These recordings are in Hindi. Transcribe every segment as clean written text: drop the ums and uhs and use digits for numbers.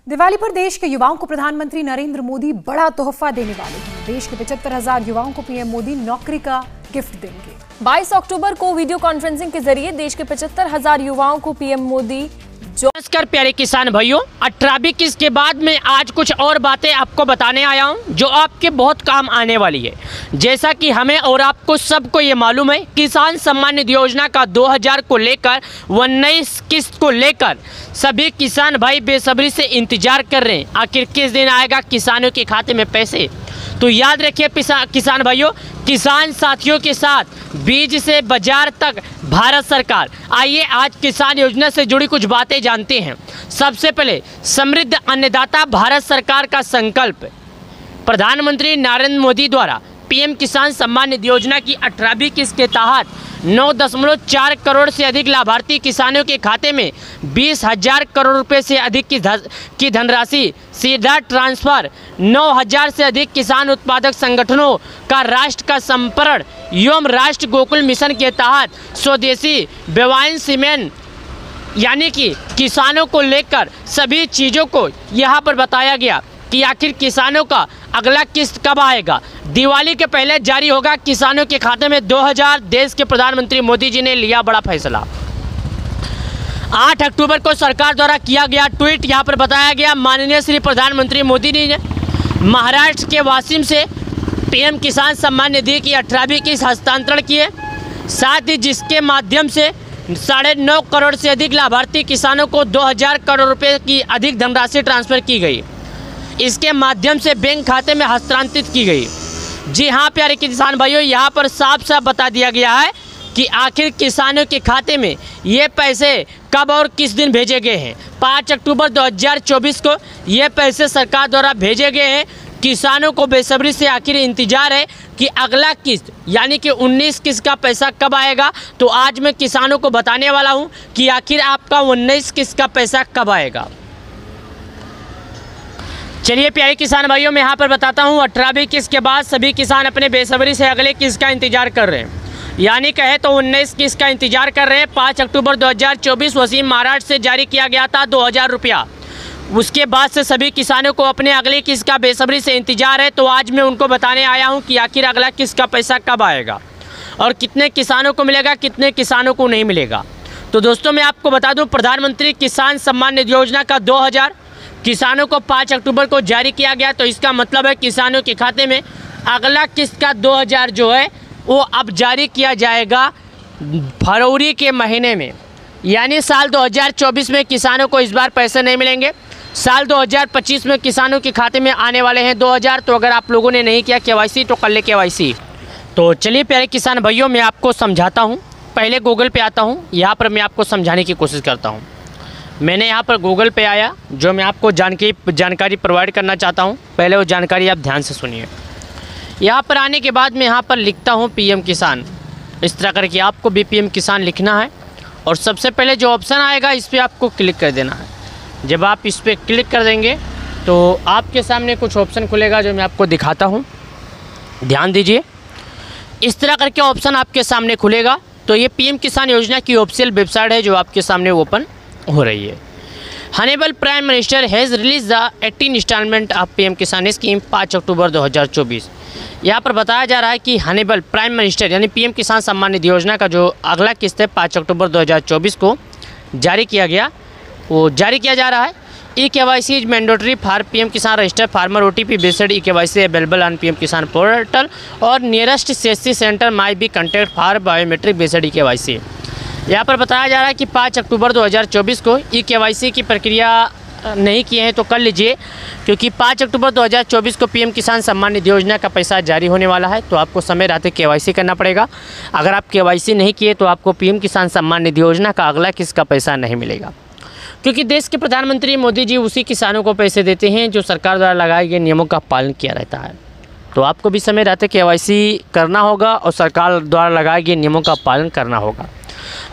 दिवाली पर देश के युवाओं को प्रधानमंत्री नरेंद्र मोदी बड़ा तोहफा देने वाले हैं। देश के 75,000 युवाओं को पीएम मोदी नौकरी का गिफ्ट देंगे। 22 अक्टूबर को वीडियो कॉन्फ्रेंसिंग के जरिए देश के 75,000 युवाओं को पीएम मोदी नमस्कार प्यारे किसान भाइयों, 18 किस्त के बाद में आज कुछ और बातें आपको बताने आया हूं जो आपके बहुत काम आने वाली है। जैसा कि हमें और आपको सबको ये मालूम है, किसान सम्मान निधि योजना का 2000 को लेकर 19 किस्त को लेकर सभी किसान भाई बेसब्री से इंतजार कर रहे हैं आखिर किस दिन आएगा किसानों के खाते में पैसे। तो याद रखिए किसान भाइयों, किसान साथियों के साथ बीज से बाजार तक भारत सरकार। आइए आज किसान योजना से जुड़ी कुछ बातें जानते हैं। सबसे पहले समृद्ध अन्नदाता भारत सरकार का संकल्प। प्रधानमंत्री नरेंद्र मोदी द्वारा पीएम किसान सम्मान निधि योजना की 18वीं किस्त के तहत 9.4 करोड़ से अधिक लाभार्थी किसानों के खाते में 20,000 करोड़ रुपए से अधिक की धनराशि सीधा ट्रांसफर। 9,000 से अधिक किसान उत्पादक संगठनों का राष्ट्र का संपर्ण एवं राष्ट्र गोकुल मिशन के तहत स्वदेशी बेवाइन सीमेंट यानी कि किसानों को लेकर सभी चीज़ों को यहाँ पर बताया गया कि आखिर किसानों का अगला किस्त कब आएगा। दिवाली के पहले जारी होगा किसानों के खाते में 2000। देश के प्रधानमंत्री मोदी जी ने लिया बड़ा फैसला। 8 अक्टूबर को सरकार द्वारा किया गया ट्वीट, यहाँ पर बताया गया माननीय श्री प्रधानमंत्री मोदी जी ने महाराष्ट्र के वाशिम से पीएम किसान सम्मान निधि की 18वीं किस्त हस्तांतरण किए, साथ ही जिसके माध्यम से 9.5 करोड़ से अधिक लाभार्थी किसानों को 2000 करोड़ रुपए की अधिक धनराशि ट्रांसफर की गई। इसके माध्यम से बैंक खाते में हस्तांतरित की गई। जी हाँ प्यारे किसान भाइयों, यहाँ पर साफ साफ बता दिया गया है कि आखिर किसानों के खाते में ये पैसे कब और किस दिन भेजे गए हैं। 5 अक्टूबर 2024 को ये पैसे सरकार द्वारा भेजे गए हैं। किसानों को बेसब्री से आखिर इंतजार है कि अगला किस्त यानी कि 19 किस्त का पैसा कब आएगा। तो आज मैं किसानों को बताने वाला हूँ कि आखिर आपका 19 किस्त का पैसा कब आएगा। चलिए प्यारे किसान भाइयों, मैं यहाँ पर बताता हूँ 18वीं किस्त के बाद सभी किसान अपने बेसब्री से अगले किस्त का इंतजार कर रहे हैं, यानी कहे तो 19 किस्त का इंतजार कर रहे हैं। 5 अक्टूबर 2024 वसीम महाराष्ट्र से जारी किया गया था 2000 रुपया। उसके बाद से सभी किसानों को अपने अगले किस्त का बेसब्री से इंतजार है। तो आज मैं उनको बताने आया हूँ कि आखिर अगला किस्त का पैसा कब आएगा और कितने किसानों को मिलेगा, कितने किसानों को नहीं मिलेगा। तो दोस्तों मैं आपको बता दूँ, प्रधानमंत्री किसान सम्मान निधि योजना का 2000 किसानों को 5 अक्टूबर को जारी किया गया। तो इसका मतलब है किसानों के खाते में अगला किस्त का 2000 जो है वो अब जारी किया जाएगा फरवरी के महीने में। यानी साल 2024 में किसानों को इस बार पैसे नहीं मिलेंगे। साल 2025 में किसानों के खाते में आने वाले हैं 2000। तो अगर आप लोगों ने नहीं किया केवाईसी तो कर ले केवाईसी। तो चलिए प्यारे किसान भाइयों, मैं आपको समझाता हूँ। पहले गूगल पे आता हूँ, यहाँ पर मैं आपको समझाने की कोशिश करता हूँ। मैंने यहाँ पर गूगल पे आया, जो मैं आपको जानकारी प्रोवाइड करना चाहता हूँ। पहले वो जानकारी आप ध्यान से सुनिए। यहाँ पर आने के बाद मैं यहाँ पर लिखता हूँ पीएम किसान। इस तरह करके आपको भी पीएम किसान लिखना है और सबसे पहले जो ऑप्शन आएगा इस पर आपको क्लिक कर देना है। जब आप इस पर क्लिक कर देंगे तो आपके सामने कुछ ऑप्शन खुलेगा जो मैं आपको दिखाता हूँ। ध्यान दीजिए, इस तरह करके ऑप्शन आपके सामने खुलेगा। तो ये पीएम किसान योजना की ऑफिशियल वेबसाइट है जो आपके सामने ओपन हो रही है। Honourable prime minister has release the 18 instalment of PM Kisan scheme 5 October 2024। यहाँ पर बताया जा रहा है कि हनेबल प्राइम मिनिस्टर यानी पीएम किसान सम्मान निधि योजना का जो अगला किस्त है 5 अक्टूबर 2024 को जारी किया गया, वो जारी किया जा रहा है। E KYC is mandatory for PM Kisan register farmer OTP based e KYC available on PM Kisan portal और nearest CSC centre may be contact for biometric based e KYC. यहाँ पर बताया जा रहा है कि 5 अक्टूबर 2024 को ई-केवाईसी की प्रक्रिया नहीं किए हैं तो कर लीजिए, क्योंकि 5 अक्टूबर 2024 को पीएम किसान सम्मान निधि योजना का पैसा जारी होने वाला है। तो आपको समय रहते केवाईसी करना पड़ेगा। अगर आप केवाईसी नहीं किए तो आपको पीएम किसान सम्मान निधि योजना का अगला किस्त का पैसा नहीं मिलेगा, क्योंकि देश के प्रधानमंत्री मोदी जी उसी किसानों को पैसे देते हैं जो सरकार द्वारा लगाए गए नियमों का पालन किया रहता है। तो आपको भी समय रहते केवाईसी करना होगा और सरकार द्वारा लगाए गए नियमों का पालन करना होगा।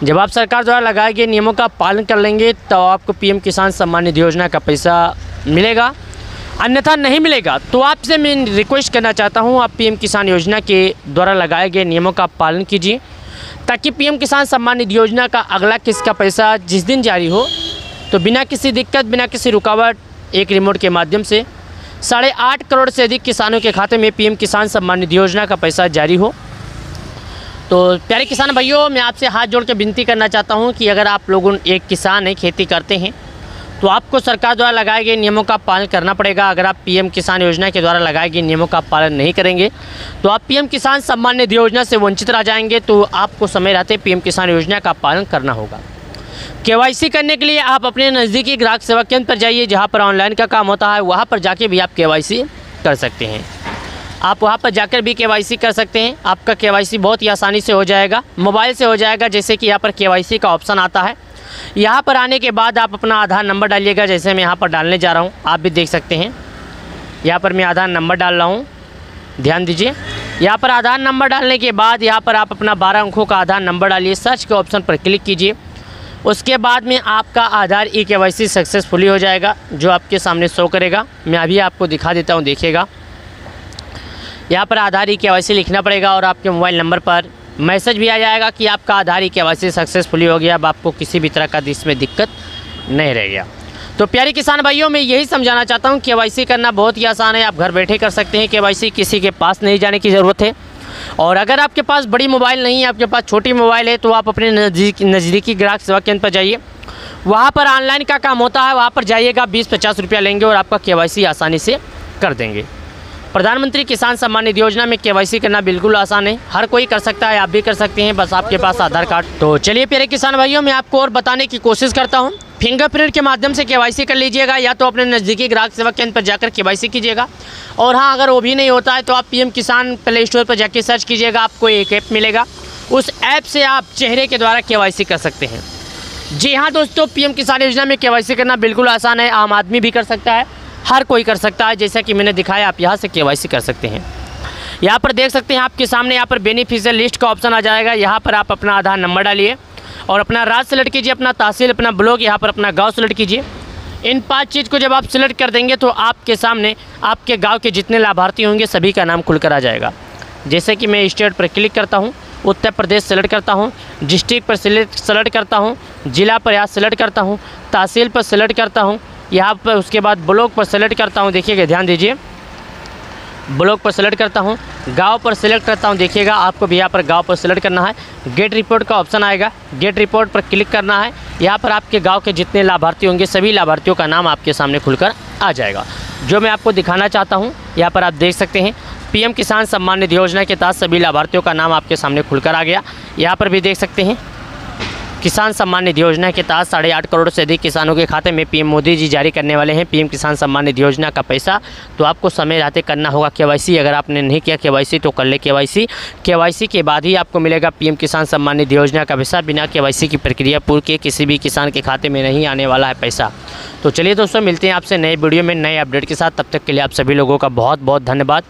जब आप सरकार द्वारा लगाए गए नियमों का पालन कर लेंगे तो आपको पीएम किसान सम्मान निधि योजना का पैसा मिलेगा, अन्यथा नहीं मिलेगा। तो आपसे मैं रिक्वेस्ट करना चाहता हूं, आप पीएम किसान योजना के द्वारा लगाए गए नियमों का पालन कीजिए, ताकि पीएम किसान सम्मान निधि योजना का अगला किस्त का पैसा जिस दिन जारी हो तो बिना किसी दिक्कत, बिना किसी रुकावट एक रिमोट के माध्यम से 8.5 करोड़ से अधिक किसानों के खाते में पीएम किसान सम्मान निधि योजना का पैसा जारी हो। तो प्यारे किसान भाइयों, मैं आपसे हाथ जोड़ के विनती करना चाहता हूं कि अगर आप लोग एक किसान हैं, खेती करते हैं, तो आपको सरकार द्वारा लगाए गए नियमों का पालन करना पड़ेगा। अगर आप पीएम किसान योजना के द्वारा लगाए गए नियमों का पालन नहीं करेंगे तो आप पीएम किसान सम्मान निधि योजना से वंचित रह जाएंगे। तो आपको समय रहते पीएम किसान योजना का पालन करना होगा। केवाईसी करने के लिए आप अपने नज़दीकी ग्राहक सेवा केंद्र पर जाइए, जहाँ पर ऑनलाइन का काम होता है। वहाँ पर जाके भी आप केवाईसी कर सकते हैं। आप वहाँ पर जाकर भी केवाईसी कर सकते हैं। आपका केवाईसी बहुत ही आसानी से हो जाएगा, मोबाइल से हो जाएगा। जैसे कि यहाँ पर केवाईसी का ऑप्शन आता है। यहाँ पर आने के बाद आप अपना आधार नंबर डालिएगा, जैसे मैं यहाँ पर डालने जा रहा हूँ, आप भी देख सकते हैं। यहाँ पर मैं आधार नंबर डाल रहा हूँ, ध्यान दीजिए। यहाँ पर आधार नंबर डालने के बाद यहाँ पर आप अपना 12 अंकों का आधार नंबर डालिए, सर्च के ऑप्शन पर क्लिक कीजिए। उसके बाद में आपका आधार केवाईसी सक्सेसफुली हो जाएगा, जो आपके सामने शो करेगा। मैं अभी आपको दिखा देता हूँ, देखिएगा। यहाँ पर आधार केवाईसी लिखना पड़ेगा और आपके मोबाइल नंबर पर मैसेज भी आ जाएगा कि आपका आधार केवाईसी सक्सेसफुली हो गया। अब आपको किसी भी तरह का इसमें दिक्कत नहीं रह गया। तो प्यारे किसान भाइयों, मैं यही समझाना चाहता हूँ, केवाईसी करना बहुत ही आसान है। आप घर बैठे कर सकते हैं केवाईसी, किसी के पास नहीं जाने की ज़रूरत है। और अगर आपके पास बड़ी मोबाइल नहीं है, आपके पास छोटी मोबाइल है, तो आप अपने नज़दीकी ग्राहक सेवा केंद्र पर जाइए। वहाँ पर ऑनलाइन का काम होता है, वहाँ पर जाइएगा, 20-50 रुपया लेंगे और आपका केवाईसी आसानी से कर देंगे। प्रधानमंत्री किसान सम्मान निधि योजना में केवाईसी करना बिल्कुल आसान है, हर कोई कर सकता है, आप भी कर सकते हैं, बस आपके पास आधार कार्ड। तो चलिए प्यारे किसान भाइयों, मैं आपको और बताने की कोशिश करता हूं। फिंगरप्रिंट के माध्यम से केवाईसी कर लीजिएगा, या तो अपने नज़दीकी ग्राहक सेवा केंद्र पर जाकर केवाईसी कीजिएगा। और हाँ, अगर वो भी नहीं होता है तो आप पीएम किसान प्ले स्टोर पर जाके सर्च कीजिएगा, आपको एक ऐप मिलेगा। उस ऐप से आप चेहरे के द्वारा केवाईसी कर सकते हैं। जी हाँ दोस्तों, पीएम किसान योजना में केवाईसी करना बिल्कुल आसान है, आम आदमी भी कर सकता है, हर कोई कर सकता है। जैसा कि मैंने दिखाया, आप यहाँ से केवाईसी कर सकते हैं। यहाँ पर देख सकते हैं आपके सामने, यहाँ पर बेनिफिशियल लिस्ट का ऑप्शन आ जाएगा। यहाँ पर आप अपना आधार नंबर डालिए और अपना राज्य सेलेक्ट कीजिए, अपना तहसील, अपना ब्लॉक, यहाँ पर अपना गांव सेलेक्ट कीजिए। इन 5 चीज़ को जब आप सिलेक्ट कर देंगे तो आपके सामने आपके गाँव के जितने लाभार्थी होंगे सभी का नाम खुलकर आ जाएगा। जैसे कि मैं स्टेट पर क्लिक करता हूँ, उत्तर प्रदेश सेलेक्ट करता हूँ, डिस्ट्रिक्ट पर सेलेक्ट करता हूँ, जिला पर यहाँ सेलेक्ट करता हूँ, तहसील पर सेलेक्ट करता हूँ, यहाँ पर उसके बाद ब्लॉक पर सेलेक्ट करता हूँ। देखिएगा, ध्यान दीजिए, ब्लॉक पर सेलेक्ट करता हूँ, गांव पर सेलेक्ट करता हूँ। देखिएगा, आपको भी यहाँ पर गांव पर सेलेक्ट करना है। गेट रिपोर्ट का ऑप्शन आएगा, गेट रिपोर्ट पर क्लिक करना है। यहाँ पर आपके गांव के जितने लाभार्थी होंगे सभी लाभार्थियों का नाम आपके सामने खुलकर आ जाएगा। जो मैं आपको दिखाना चाहता हूँ, यहाँ पर आप देख सकते हैं, पीएम किसान सम्मान निधि योजना के तहत सभी लाभार्थियों का नाम आपके सामने खुलकर आ गया। यहाँ पर भी देख सकते हैं, किसान सम्मान निधि योजना के तहत 8.5 करोड़ से अधिक किसानों के खाते में पीएम मोदी जी जारी करने वाले हैं पीएम किसान सम्मान निधि योजना का पैसा। तो आपको समय रहते करना होगा केवाईसी। अगर आपने नहीं किया केवाईसी तो कर ले केवाईसी। केवाईसी के बाद ही आपको मिलेगा पीएम किसान सम्मान निधि योजना का पैसा। बिना केवाईसी की प्रक्रिया पूर्ण किए किसी भी किसान के खाते में नहीं आने वाला है पैसा। तो चलिए दोस्तों, मिलते हैं आपसे नए वीडियो में नए अपडेट के साथ। तब तक के लिए आप सभी लोगों का बहुत बहुत धन्यवाद।